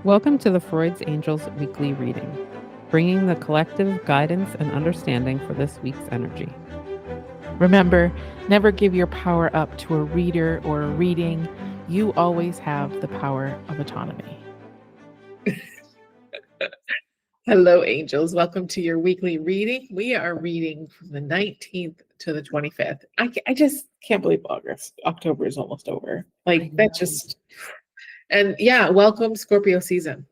Welcome to the Freud's Angels weekly reading, bringing the collective guidance and understanding for this week's energy. Remember, never give your power up to a reader or a reading. You always have the power of autonomy. Hello, angels. Welcome to your weekly reading. We are reading from the 19th to the 25th. I just can't believe October is almost over. Like that just, and yeah, welcome Scorpio season.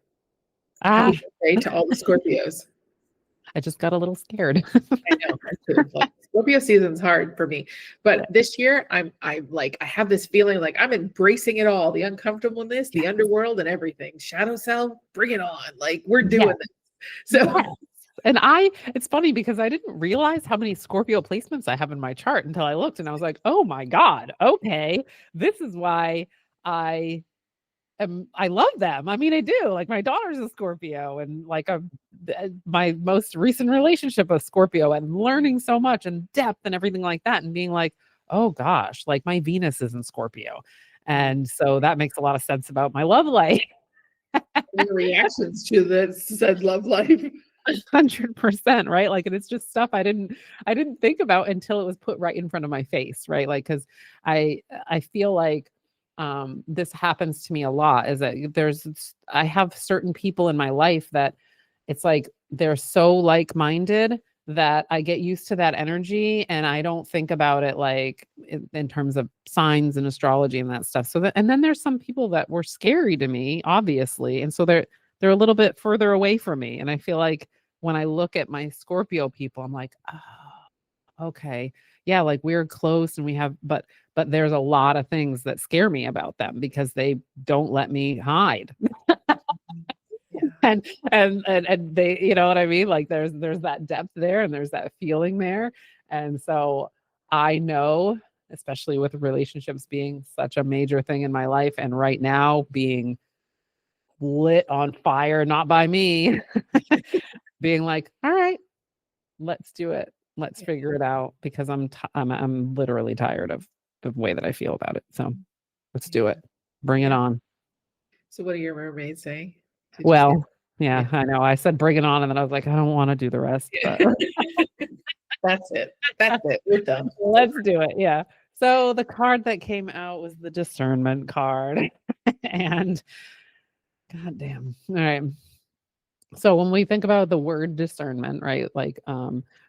Happy birthday to all the Scorpios. I just got a little scared. I know. Like, Scorpio season's hard for me, but this year I have this feeling like I'm embracing it all, the uncomfortableness, the underworld, and everything. Shadow self, bring it on! Like we're doing this. So. Yes. And it's funny because I didn't realize how many Scorpio placements I have in my chart until I looked and I was like, oh my God, okay. This is why I love them. I mean, I do. Like my daughter's a Scorpio and like my most recent relationship was Scorpio and learning so much and depth and everything like that and being like, oh gosh, like my Venus is in Scorpio. And so that makes a lot of sense about my love life. Your reactions to this said love life. 100%, right? Like, and it's just stuff I didn't think about until it was put right in front of my face, right? Like, because I feel like this happens to me a lot. Is that I have certain people in my life that it's like they're so like-minded that I get used to that energy and I don't think about it like in terms of signs and astrology and that stuff. And then there's some people that were scary to me, obviously, and so they're a little bit further away from me. And I feel like when I look at my Scorpio people, I'm like, oh, okay. Yeah, like we're close and we have, but there's a lot of things that scare me about them because they don't let me hide. And they, you know what I mean? Like there's that depth there and there's that feeling there. And so I know, especially with relationships being such a major thing in my life and right now being lit on fire, not by me, being like, all right, let's do it. Let's figure it out because I'm literally tired of the way that I feel about it. So let's do it. Bring it on. So what do your mermaids say? Well, yeah, I know. I said bring it on and then I was like, I don't want to do the rest. But That's it. We're done. Let's do it. Yeah. So the card that came out was the discernment card. And goddamn. All right. So when we think about the word discernment, right, like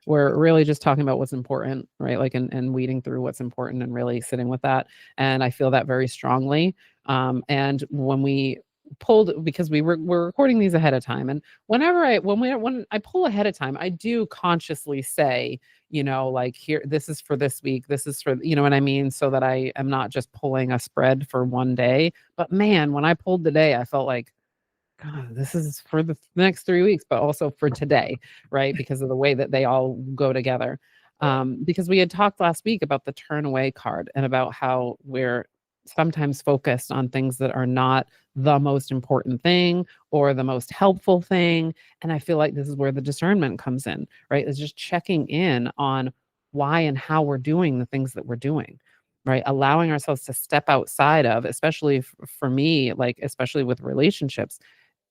we're really just talking about what's important, right? Like and weeding through what's important and really sitting with that. And I feel that very strongly. And when we pulled, because we're recording these ahead of time, and when I pull ahead of time, I do consciously say, you know, like here, this is for this week, this is for, you know what I mean? So that I am not just pulling a spread for one day. But man, when I pulled today, I felt like, God, this is for the next 3 weeks, but also for today, right? Because of the way that they all go together. Because we had talked last week about the turn away card and about how we're sometimes focused on things that are not the most important thing or the most helpful thing. And I feel like this is where the discernment comes in, right? It's just checking in on why and how we're doing the things that we're doing, right? Allowing ourselves to step outside of, especially for me, like, especially with relationships,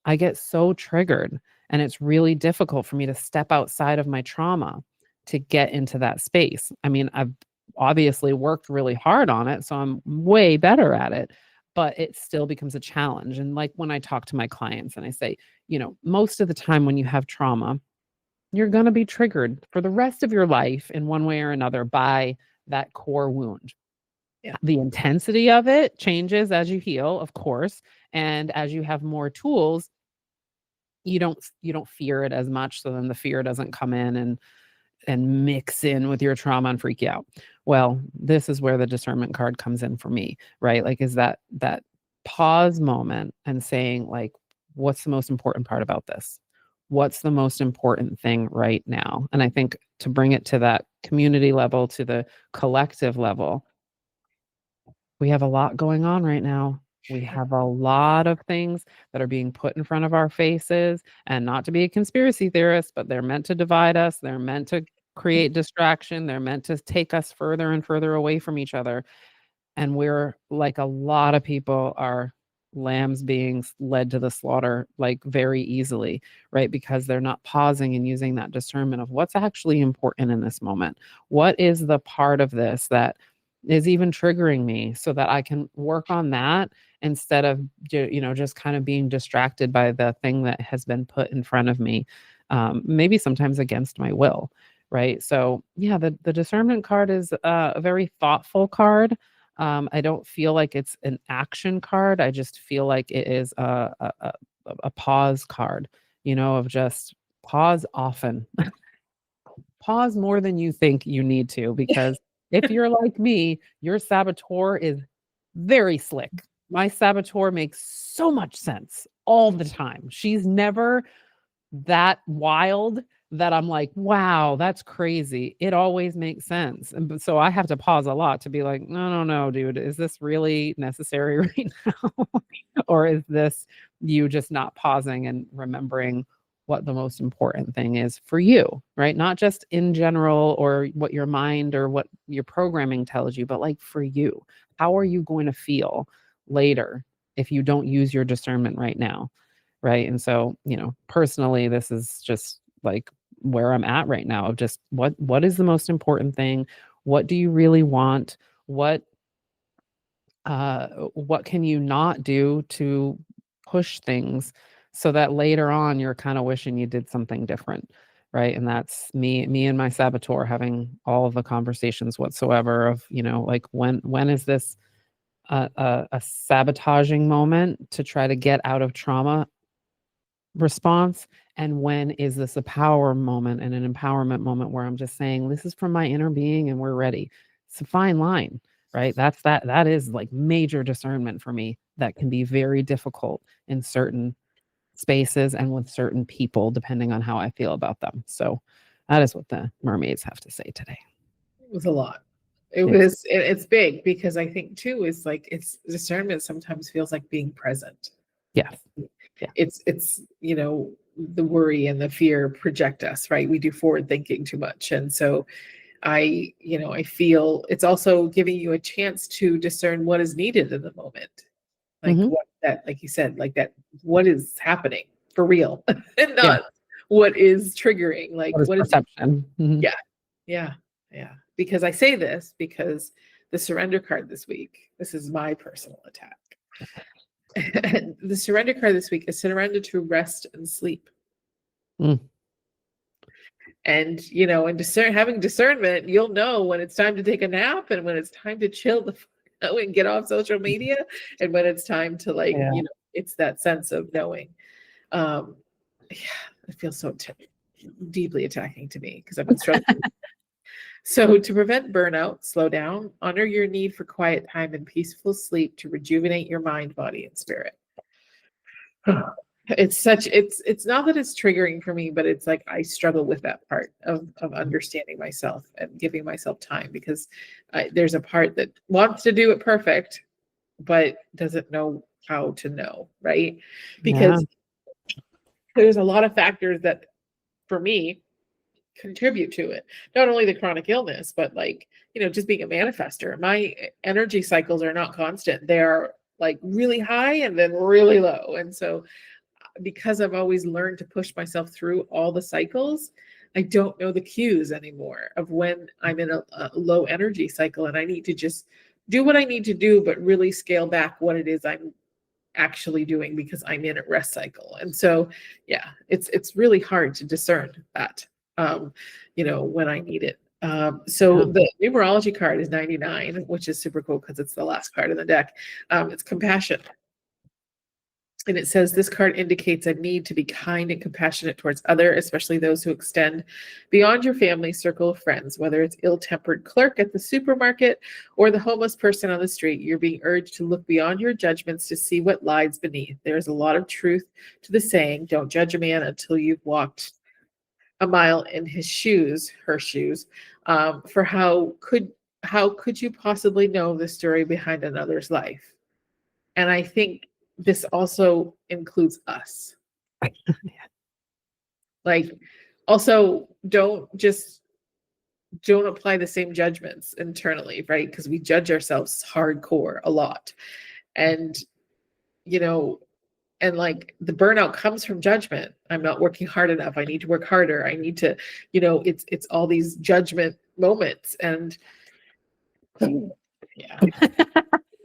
I get so triggered and it's really difficult for me to step outside of my trauma to get into that space. I mean, I've obviously worked really hard on it, so I'm way better at it, but it still becomes a challenge. And like when I talk to my clients and I say, you know, most of the time when you have trauma, you're going to be triggered for the rest of your life in one way or another by that core wound. Yeah. The intensity of it changes as you heal, of course, and as you have more tools, you don't fear it as much, so then the fear doesn't come in and mix in with your trauma and freak you out. Well, this is where the discernment card comes in for me, right? Like, is that pause moment and saying, like, what's the most important part about this? What's the most important thing right now? And I think to bring it to that community level, to the collective level, we have a lot going on right now. We have a lot of things that are being put in front of our faces, and not to be a conspiracy theorist, but they're meant to divide us. They're meant to create distraction. They're meant to take us further and further away from each other. And we're like, a lot of people are lambs being led to the slaughter like very easily, right? Because they're not pausing and using that discernment of what's actually important in this moment. What is the part of this that is even triggering me, so that I can work on that instead of just kind of being distracted by the thing that has been put in front of me, maybe sometimes against my will, right? So yeah, the discernment card is a very thoughtful card. I don't feel like it's an action card. I just feel like it is a pause card, of just pause often. Pause more than you think you need to, because if you're like me, your saboteur is very slick. My saboteur makes so much sense all the time. She's never that wild that I'm like, wow, that's crazy. It always makes sense. So I have to pause a lot to be like, no, no, no, dude, is this really necessary right now? Or is this you just not pausing and remembering what the most important thing is for you, right? Not just in general or what your mind or what your programming tells you, but like for you. How are you going to feel later if you don't use your discernment right now? Right. And so, personally, this is just like where I'm at right now of just what is the most important thing? What do you really want? What what can you not do to push things so that later on you're kind of wishing you did something different, right? And that's me and my saboteur having all of the conversations whatsoever of, like when is this a sabotaging moment to try to get out of trauma response, and when is this a power moment and an empowerment moment where I'm just saying this is from my inner being and we're ready. It's a fine line, right? That is like major discernment for me that can be very difficult in certain spaces and with certain people depending on how I feel about them. So that is what the mermaids have to say today. It was a lot. It Yes. was, it's big because I think too is like it's discernment sometimes feels like being present. Yes. Yeah. It's the worry and the fear project us, right? We do forward thinking too much. And so I feel it's also giving you a chance to discern what is needed in the moment. Like Mhm. what that, like you said, like that, what is happening for real and Yeah. not what is triggering, like What is what is, perception? Mhm. yeah, yeah, yeah. Because I say this because the surrender card this week, this is my personal attack. The surrender card this week is surrender to rest and sleep. Mm. And having discernment, you'll know when it's time to take a nap and when it's time to chill the fuck out and get off social media, and when it's time to Yeah. it's that sense of knowing. um yeah, it feels so deeply attacking to me because I've been struggling. So to prevent burnout, slow down, honor your need for quiet time and peaceful sleep to rejuvenate your mind, body, and spirit. It's not that it's triggering for me, but it's like I struggle with that part of understanding myself and giving myself time, because there's a part that wants to do it perfect but doesn't know how to know, right? Yeah. Because there's a lot of factors that for me contribute to it. Not only the chronic illness, but like, just being a manifester. My energy cycles are not constant. They are like really high and then really low. And so because I've always learned to push myself through all the cycles, I don't know the cues anymore of when I'm in a low energy cycle and I need to just do what I need to do, but really scale back what it is I'm actually doing because I'm in a rest cycle. And so, yeah, it's really hard to discern that, when I need it. So Yeah. the numerology card is 99, which is super cool because it's the last card in the deck. It's compassion. And it says this card indicates a need to be kind and compassionate towards others, especially those who extend beyond your family circle of friends, whether it's ill-tempered clerk at the supermarket or the homeless person on the street. You're being urged to look beyond your judgments to see what lies beneath. There's a lot of truth to the saying, don't judge a man until you've walked a mile in his shoes, her shoes. For how could you possibly know the story behind another's life? And I think this also includes us. Like, also don't apply the same judgments internally, right? Because we judge ourselves hardcore a lot. And you know, and like the burnout comes from judgment. I'm not working hard enough. I need to work harder. I need to, it's all these judgment moments. And yeah.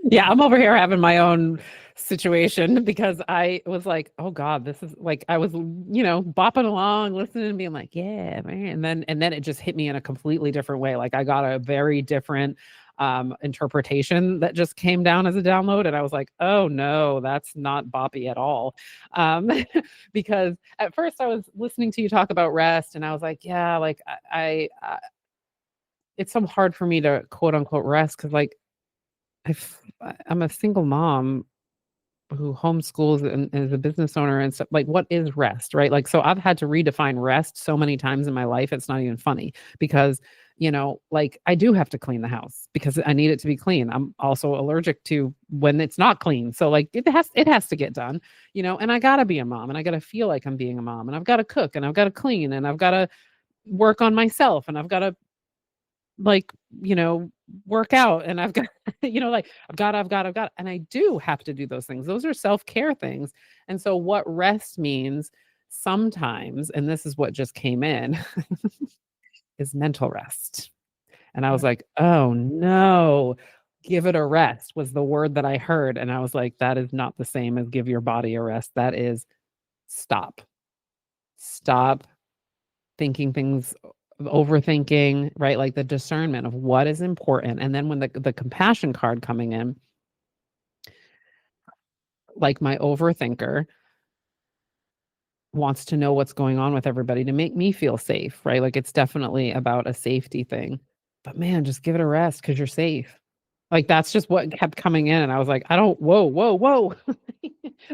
Yeah, I'm over here having my own situation because I was like, oh God, this is like I was, bopping along, listening and being like, yeah, man. And then it just hit me in a completely different way. Like I got a very different interpretation that just came down as a download. And I was like, oh no, that's not boppy at all. Because at first I was listening to you talk about rest and I was like, yeah, like I it's so hard for me to quote unquote rest because like I'm a single mom who homeschools and is a business owner and stuff. Like, what is rest, right? Like, so I've had to redefine rest so many times in my life. It's not even funny because, like I do have to clean the house because I need it to be clean. I'm also allergic to when it's not clean. So like it has to get done, and I gotta be a mom and I gotta feel like I'm being a mom and I've got to cook and I've got to clean and I've got to work on myself and I've got to like, work out and I've got, like I've got, and I do have to do those things. Those are self-care things. And so what rest means sometimes, and this is what just came in, is mental rest. And I was like, oh no, give it a rest was the word that I heard. And I was like, that is not the same as give your body a rest. That is stop. Stop thinking things, overthinking, right? Like the discernment of what is important. And then when the compassion card coming in, like my overthinker wants to know what's going on with everybody to make me feel safe, right? Like it's definitely about a safety thing. But man, just give it a rest because you're safe. Like that's just what kept coming in. And I was like, whoa.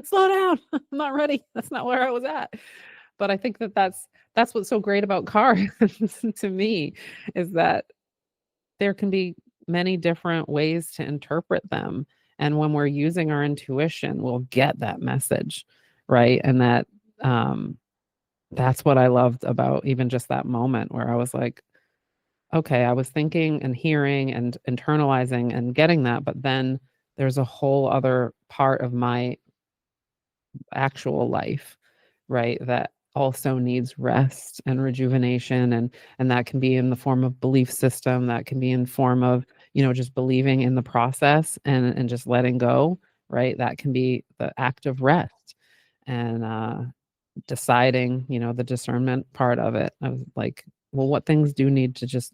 Slow down. I'm not ready. That's not where I was at. But I think that's what's so great about cards to me is that there can be many different ways to interpret them. And when we're using our intuition, we'll get that message, right? And that's what I loved about even just that moment where I was like, okay, I was thinking and hearing and internalizing and getting that, but then there's a whole other part of my actual life, right, that also needs rest and rejuvenation, and that can be in the form of belief system, that can be in form of just believing in the process and just letting go, right? That can be the act of rest and deciding, the discernment part of it. I was like, well, what things do need to just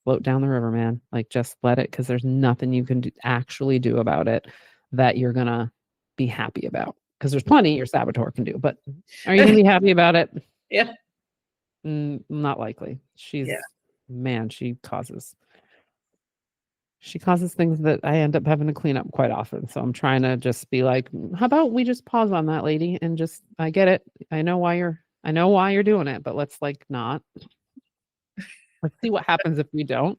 float down the river, man? Like just let it, because there's nothing you can actually do about it that you're gonna be happy about, because there's plenty your saboteur can do, but are you gonna be happy about it? Yeah. Not likely. Yeah. Man, she causes things that I end up having to clean up quite often. So I'm trying to just be like, how about we just pause on that, lady, and just, I get it. I know why you're doing it, but let's like not. Let's see what happens if we don't.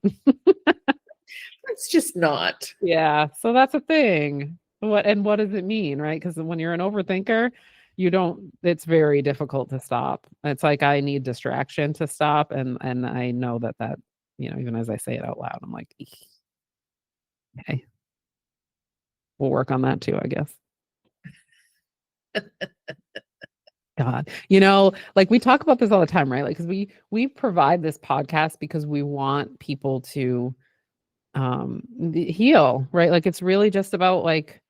It's just not. Yeah. So that's a thing. What does it mean, right? Because when you're an overthinker, it's very difficult to stop. It's like I need distraction to stop. And I know that, even as I say it out loud, I'm like, eek. Okay. We'll work on that too, I guess. God, like we talk about this all the time, right? Like, because we provide this podcast because we want people to heal, right? Like it's really just about like,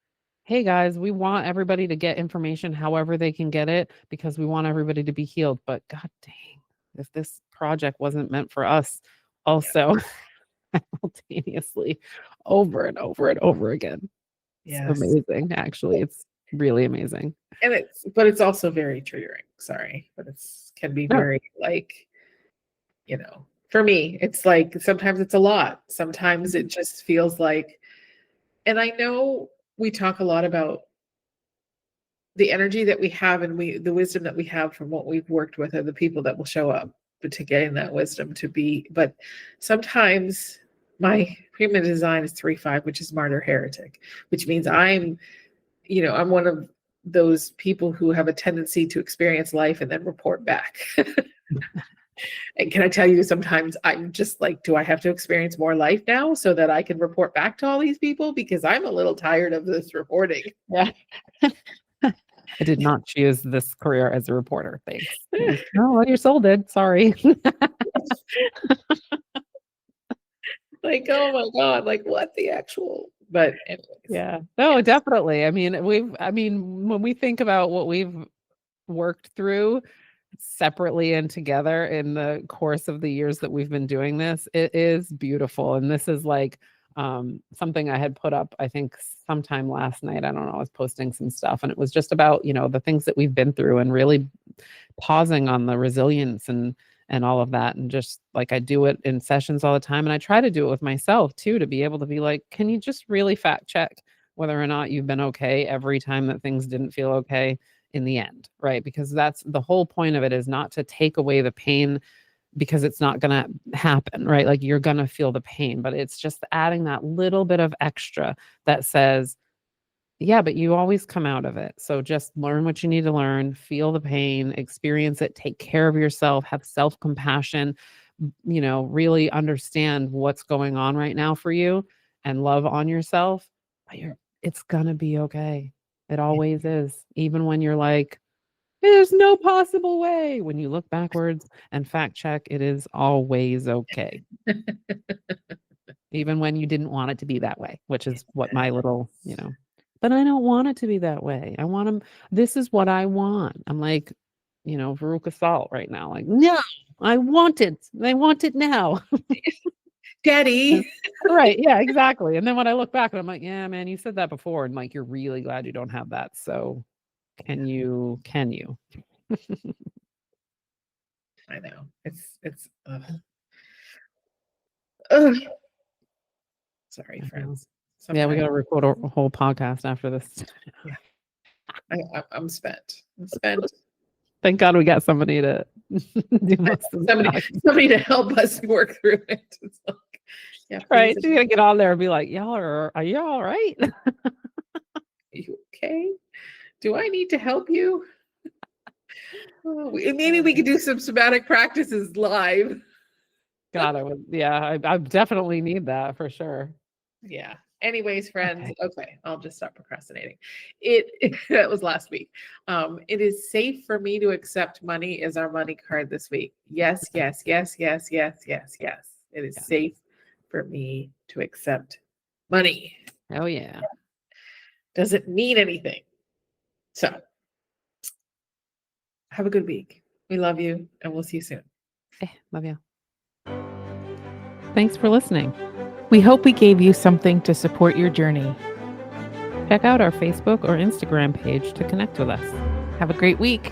hey guys, we want everybody to get information however they can get it because we want everybody to be healed. But god dang, if this project wasn't meant for us also simultaneously over and over and over again. Yes. It's amazing, actually. It's really amazing. And it's also very triggering. Sorry, but can be very like, for me, it's like sometimes it's a lot. Sometimes it just feels like, and I know we talk a lot about the energy that we have and the wisdom that we have from what we've worked with are the people that will show up, but to gain that wisdom but sometimes my human design is 3-5, which is martyr heretic, which means I'm one of those people who have a tendency to experience life and then report back. And can I tell you, sometimes I'm just like, do I have to experience more life now so that I can report back to all these people? Because I'm a little tired of this reporting. Yeah. I did not choose this career as a reporter. Thanks. Oh, well, your soul did. Sorry. Like, oh my God, like what the actual, but anyways. Yeah. No, definitely. I mean, when we think about what we've worked through separately and together in the course of the years that we've been doing this, it is beautiful. And this is like something I had put up, I think sometime last night. I don't know, I was posting some stuff and it was just about, the things that we've been through and really pausing on the resilience and all of that. And just like I do it in sessions all the time. And I try to do it with myself too, to be able to be like, can you just really fact check whether or not you've been okay every time that things didn't feel okay in the end, right? Because that's the whole point of it, is not to take away the pain, because it's not going to happen, right? Like you're going to feel the pain, but it's just adding that little bit of extra that says, yeah, but you always come out of it. So just learn what you need to learn, feel the pain, experience it, take care of yourself, have self-compassion, really understand what's going on right now for you and love on yourself. But it's going to be okay. It always is. Even when you're like, there's no possible way. When you look backwards and fact check, it is always okay. Even when you didn't want it to be that way, which is what my little, but I don't want it to be that way. I want them. This is what I want. I'm like, Veruca Salt right now. Like, no, I want it. I want it now. Daddy. Right. Yeah, exactly. And then when I look back and I'm like, yeah, man, you said that before. And like, you're really glad you don't have that. So can you? I know. It's ugh. Sorry, friends. Yeah, we got to record a whole podcast after this. Yeah. I'm spent. Thank God we got somebody to do most of somebody to help us work through it. It's like, yeah, right. You're gonna get on there and be like, are you all right? Are you okay? Do I need to help you? Maybe we could do some somatic practices live. God, I definitely need that for sure. Yeah. Anyways, friends, okay, I'll just stop procrastinating. That was last week. It is safe for me to accept money is our money card this week. Yes, yes, yes, yes, yes, yes, yes. It is safe for me to accept money. Oh yeah. Doesn't mean anything. So have a good week. We love you and we'll see you soon. Love you. Thanks for listening. We hope we gave you something to support your journey. Check out our Facebook or Instagram page to connect with us. Have a great week.